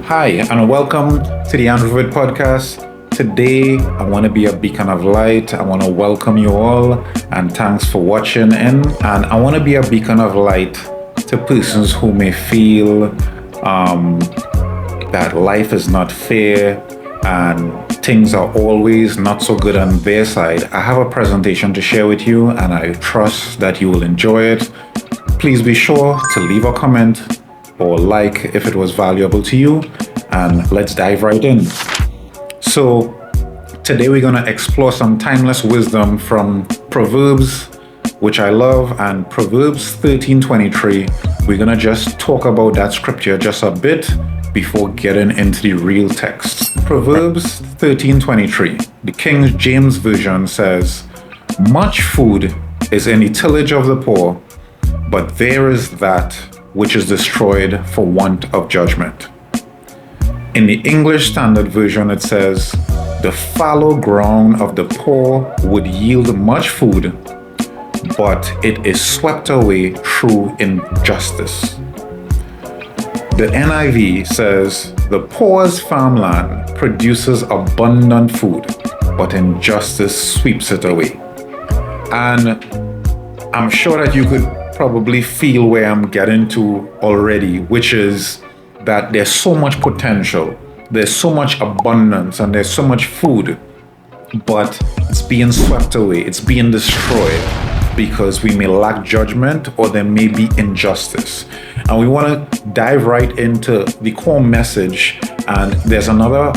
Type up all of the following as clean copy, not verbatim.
Hi, and welcome to the Andrew Vid podcast. Today, I want to be a beacon of light. I want to welcome you all, and thanks for watching in. And I want to be a beacon of light to persons who may feel that life is not fair and things are always not so good on their side. I have a presentation to share with you, and I trust that you will enjoy it. Please be sure to leave a comment or like if it was valuable to you, and let's dive right in. So today we're going to explore some timeless wisdom from Proverbs, which I love, and Proverbs 13:23. We're going to just talk about that scripture just a bit before getting into the real text. Proverbs 13:23, the King James Version says, "Much food is in the tillage of the poor, but there is that which is destroyed for want of judgment." In the English Standard Version, it says, "The fallow ground of the poor would yield much food, but it is swept away through injustice." The NIV says, "The poor's farmland produces abundant food, but injustice sweeps it away." And I'm sure that you could probably feel where I'm getting to already, which is that there's so much potential, there's so much abundance, and there's so much food, but it's being swept away, it's being destroyed because we may lack judgment or there may be injustice. And we want to dive right into the core message. And there's another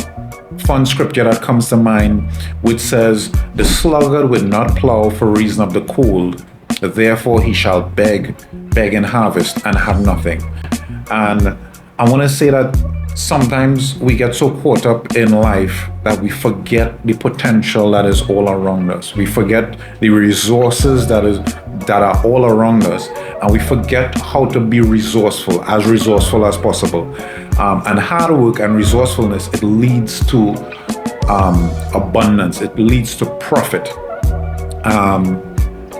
fun scripture that comes to mind which says, "The sluggard will not plow for reason of the cold, therefore he shall beg in harvest and have nothing." And I want to say that sometimes we get so caught up in life that we forget the potential that is all around us. We forget the resources that are all around us, and we forget how to be resourceful as possible. And hard work and resourcefulness, it leads to abundance. It leads to profit.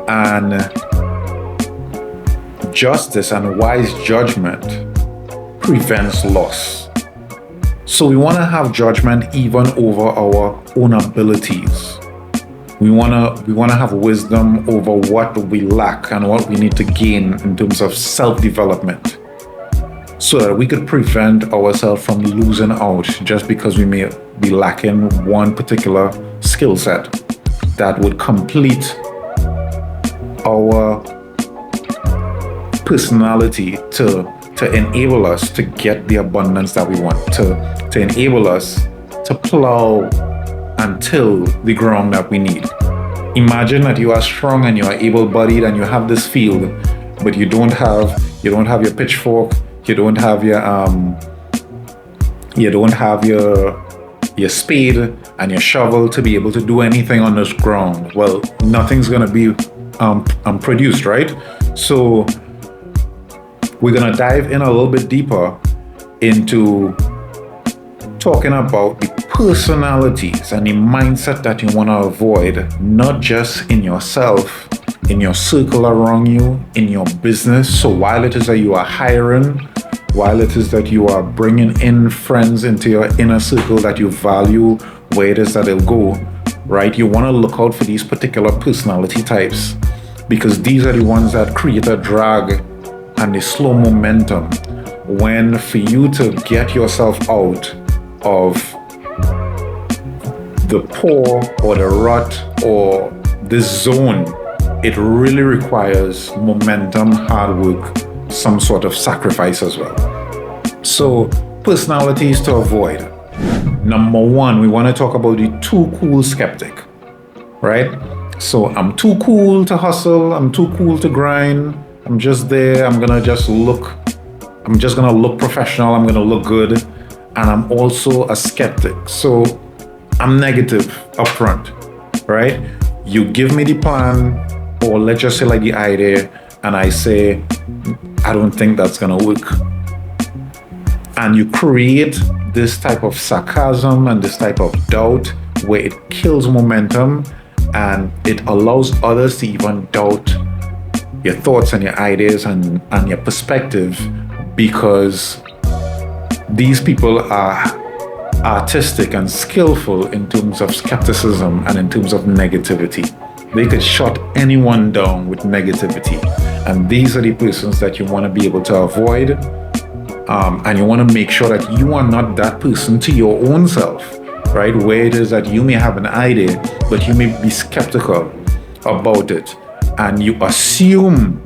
And justice and wise judgment prevents loss. So we want to have judgment even over our own abilities. We want to have wisdom over what we lack and what we need to gain in terms of self-development, so that we could prevent ourselves from losing out just because we may be lacking one particular skill set that would complete our personality to enable us to get the abundance that we want, to enable us to plow and till the ground that we need. Imagine that you are strong and you are able-bodied and you have this field, but you don't have your pitchfork, you don't have your spade and your shovel to be able to do anything on this ground. Well, nothing's gonna be produced, right? So we're gonna dive in a little bit deeper into talking about the personalities and the mindset that you want to avoid, not just in yourself, in your circle around you, in your business. So while it is that you are hiring, while it is that you are bringing in friends into your inner circle that you value, where it is that they'll go, right? You want to look out for these particular personality types, because these are the ones that create a drag and a slow momentum when, for you to get yourself out of the poor or the rut or this zone, it really requires momentum, hard work, some sort of sacrifice as well. So, personalities to avoid. Number one, we want to talk about the too cool skeptic, right? So I'm too cool to hustle, I'm too cool to grind, I'm just there, I'm just gonna look professional, I'm gonna look good, and I'm also a skeptic. So I'm negative upfront, right? You give me the plan, or let's just say like the idea, and I say, I don't think that's gonna work. And you create this type of sarcasm and this type of doubt where it kills momentum and it allows others to even doubt your thoughts and your ideas and your perspective, because These people are artistic and skillful in terms of skepticism and in terms of negativity. They could shut anyone down with negativity. And these are the persons that you want to be able to avoid. And you want to make sure that you are not that person to your own self, right? Where it is that you may have an idea, but you may be skeptical about it. And you assume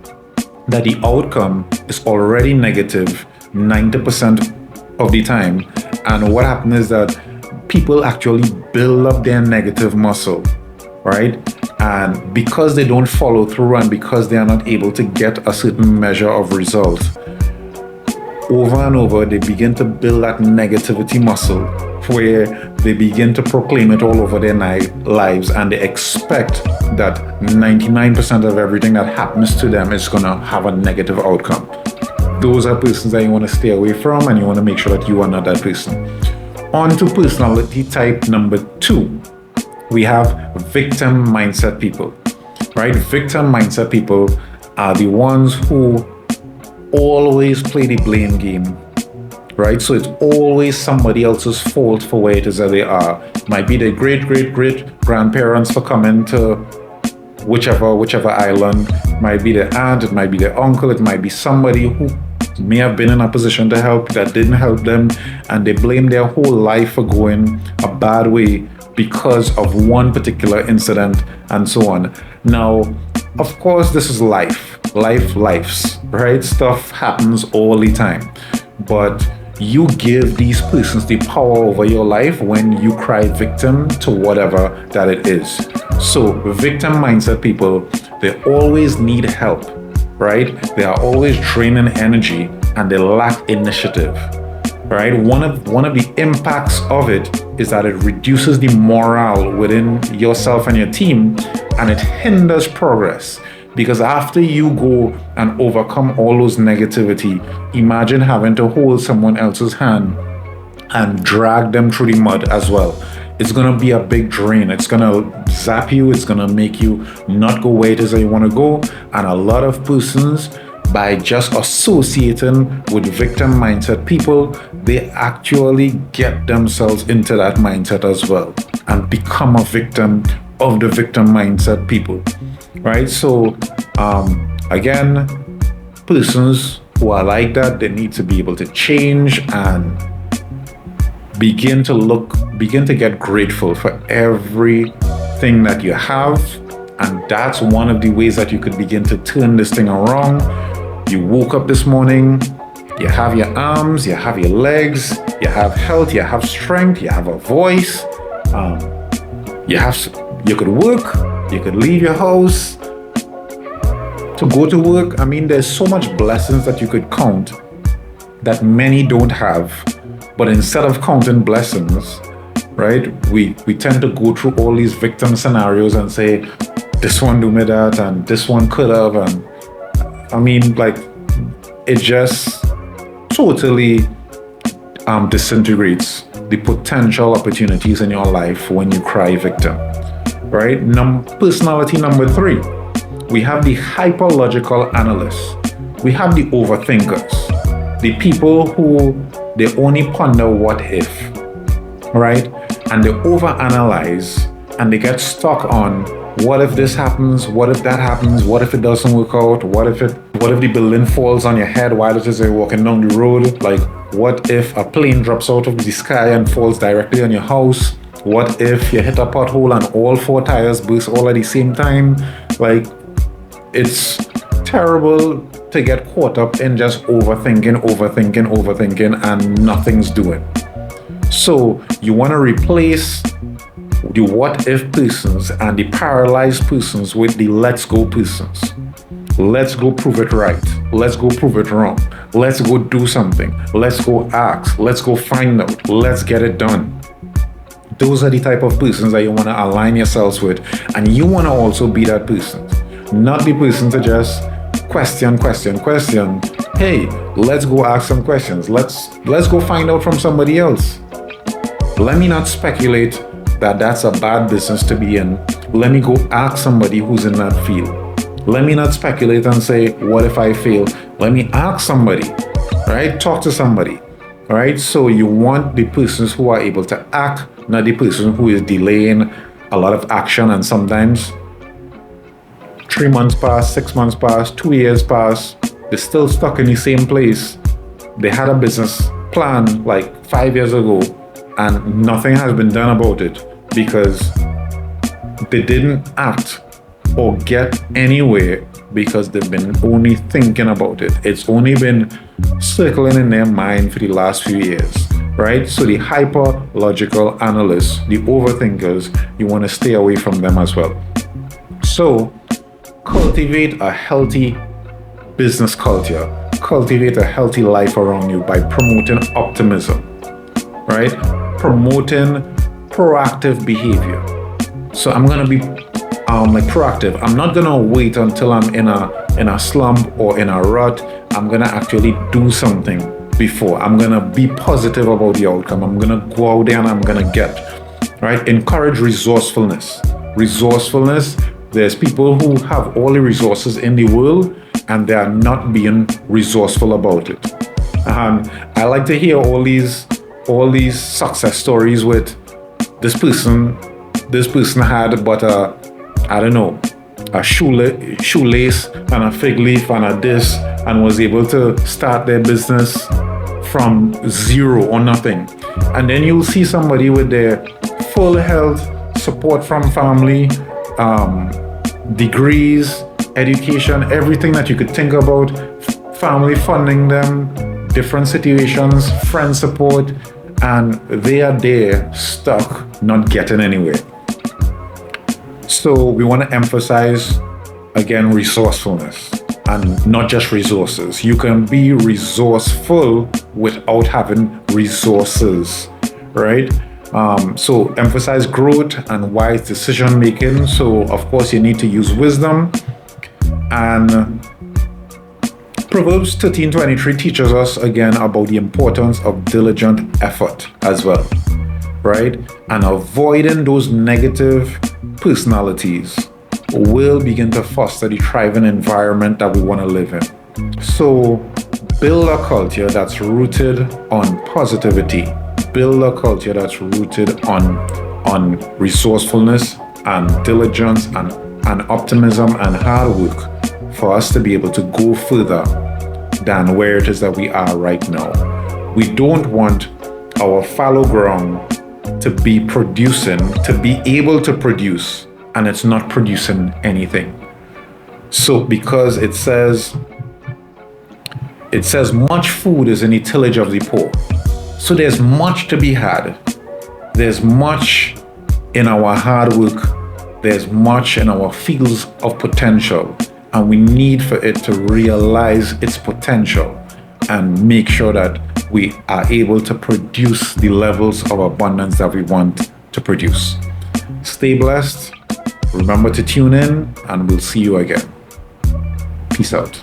that the outcome is already negative 90% of the time. And what happens is that people actually build up their negative muscle, right? And because they don't follow through and because they are not able to get a certain measure of results, over and over, they begin to build that negativity muscle where they begin to proclaim it all over their lives, and they expect that 99% of everything that happens to them is going to have a negative outcome. Those are persons that you want to stay away from, and you want to make sure that you are not that person. On to personality type number 2. We have victim mindset people, right? Victim mindset people are the ones who always play the blame game, right? So it's always somebody else's fault for where it is that they are. Might be their great grandparents for coming to whichever island. Might be their aunt, it might be their uncle, it might be somebody who may have been in a position to help that didn't help them, and they blame their whole life for going a bad way because of one particular incident and so on. Now, of course, this is lives, right? Stuff happens all the time, but you give these persons the power over your life when you cry victim to whatever that it is. So victim mindset people, they always need help, right? They are always draining energy and they lack initiative, right? One of the impacts of it is that it reduces the morale within yourself and your team, and it hinders progress. Because after you go and overcome all those negativity, imagine having to hold someone else's hand and drag them through the mud as well. It's going to be a big drain. It's going to zap you. It's going to make you not go where it is that you want to go. And a lot of persons, by just associating with victim mindset people, they actually get themselves into that mindset as well and become a victim of the victim mindset people, right? So again, persons who are like that, they need to be able to change and begin to get grateful for everything that you have. And that's one of the ways that you could begin to turn this thing around. You woke up this morning, you have your arms, you have your legs, you have health, you have strength, you have a voice, you could work, you could leave your house to go to work. I mean, there's so much blessings that you could count that many don't have. But instead of counting blessings, right, we tend to go through all these victim scenarios and say, this one do me that and this one could have, and I mean, like, it just totally disintegrates the potential opportunities in your life when you cry victim, right? Personality number 3, we have the hyperlogical analysts. We have the overthinkers, the people who they only ponder what if, right? And they overanalyze and they get stuck on what if this happens, what if that happens, what if it doesn't work out, what if the building falls on your head while it is walking down the road, like what if a plane drops out of the sky and falls directly on your house, what if you hit a pothole and all 4 tires burst all at the same time. Like, it's terrible to get caught up in just overthinking and nothing's doing. So you want to replace the what if persons and the paralyzed persons with the let's go persons. Let's go prove it right. Let's go prove it wrong. Let's go do something. Let's go ask. Let's go find out. Let's get it done. Those are the type of persons that you want to align yourselves with, and you want to also be that person. Not the person to just question. Hey, let's go ask some questions. Let's go find out from somebody else. Let me not speculate that that's a bad business to be in. Let me go ask somebody who's in that field. Let me not speculate and say, what if I fail? Let me ask somebody, right? Talk to somebody All right, so you want the persons who are able to act, not the person who is delaying a lot of action, and sometimes 3 months pass, 6 months pass, 2 years pass, they're still stuck in the same place. They had a business plan like 5 years ago and nothing has been done about it because they didn't act or get anywhere because they've been only thinking about it. It's only been circling in their mind for the last few years, right? So the hyper logical analysts, the overthinkers, you want to stay away from them as well. So cultivate a healthy business culture, cultivate a healthy life around you by promoting optimism, right? Promoting proactive behavior. So I'm gonna be like proactive. I'm not gonna wait until I'm in a slump or in a rut. I'm gonna actually do something before. I'm gonna be positive about the outcome. I'm gonna go out there and I'm gonna get, right? Encourage resourcefulness. Resourcefulness, there's people who have all the resources in the world and they are not being resourceful about it. And I like to hear all these success stories with this person had but a shoelace and a fig leaf and a this, and was able to start their business from zero or nothing. And then you'll see somebody with their full health, support from family, degrees, education, everything that you could think about, family funding them, different situations, friend support, and they are there stuck, not getting anywhere. So we want to emphasize, again, resourcefulness and not just resources. You can be resourceful without having resources, right? So emphasize growth and wise decision making. So of course you need to use wisdom. And Proverbs 13:23 teaches us again about the importance of diligent effort as well, right? And avoiding those negative personalities will begin to foster the thriving environment that we want to live in. So build a culture that's rooted on positivity. Build a culture that's rooted on resourcefulness and diligence and optimism and hard work for us to be able to go further than where it is that we are right now. We don't want our fallow ground to be producing, to be able to produce, and it's not producing anything. So because it says much food is in the tillage of the poor. So there's much to be had. There's much in our hard work. There's much in our fields of potential. And we need for it to realize its potential and make sure that we are able to produce the levels of abundance that we want to produce. Stay blessed. Remember to tune in, and we'll see you again. Peace out.